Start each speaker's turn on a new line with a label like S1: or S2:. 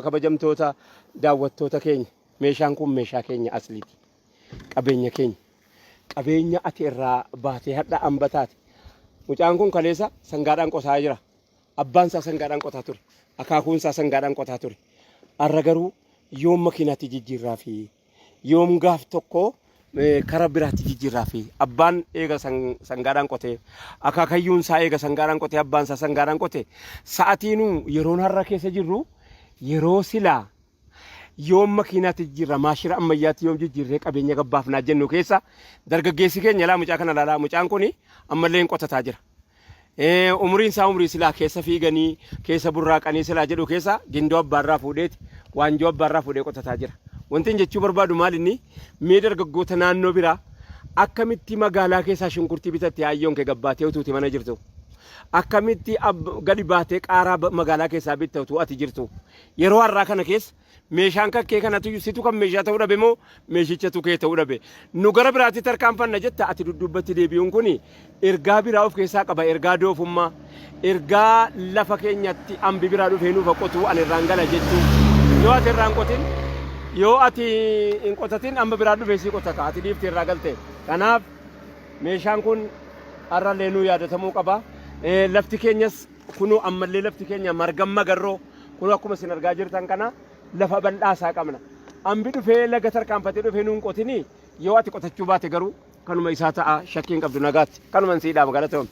S1: kabajamtoota daawwattoota keenya meeshaan kun meeshaa keenya asliiti. Qabeenya keenya. Qabeenya ati irraa baatee hadha hambataati. Mucaan kun kaleessa sangaadhaan qotaa jira. Abbaan isaa sangaadhaan qotaa ture. Akaakuun isaa sangaadhaan qotaa ture. Har'a garuu yoom makiinaatti jijjiirraa fi yoom gaaf tokko karaa biraatti jijjiirraa fi abbaan eega sangaadhaan qotee akaakayyuun isaa eega sangaadhaan qotee abbaan isaa sangaadhaan qotee sa'atiinuu yeroon har'a keessa jirru yeroo silaa yoom makiinaatti jijjiirra maashira ammayyaatti yoom jijjiirree qabeenya gabbaafnaa jennu keessa dargaggeessi keenya laa mucaa kana laalaa mucaan kuni ammallee qotataa jira. Umriin isaa umrii silaa keessa fiiganii keessa burraaqanii silaa jedhu keessa gindoo abbaarraa fuudheeti waanjoo abbaarraa fuudhee qotataa jira. Wanti jechuu barbaadu maal inni mee dargaggoota naannoo biraa akkamitti magaalaa keessaa shunkurtii bitatte hayyoon kee gabbaatee utuuti mana jirtu akkamitti gadi baatee qaaraa magaalaa keessaa bittatu ati jirtu yeroo har'aa kana keessa meeshaan kakkee kanatu situ kan meeshaa ta'uu dhabe moo meeshichatu kee ta'uu dhabe nu gara biraatti tarkaanfanna jetta ati duddubbatti deebi'uun kun ergaa biraa of keessaa qaba ergaa doofummaa ergaa lafa keenyatti ambi biraa dhufee nuuf qotuu an irraan gala jechuu yoo ati irraan qotin yoo ati hin qotatin amma biraa dhufee si qotaka ati dhiifti irraa galte kanaaf meeshaan kun har'a leenuu yaadatamuu qaba. Lafti keenyas kunu ammallee lafti keenya marga magarroo kunu akkuma isin argaa jirtan kana lafa bal'aasaa qabna. Ambi dhufee laga tarkaanfatee dhufee nuun qotini yoo ati qotachuu baate garuu kanuma isaa ta'a shakkiin qabdu nagaatti kanuman siidhaa magaalaa ta'uun.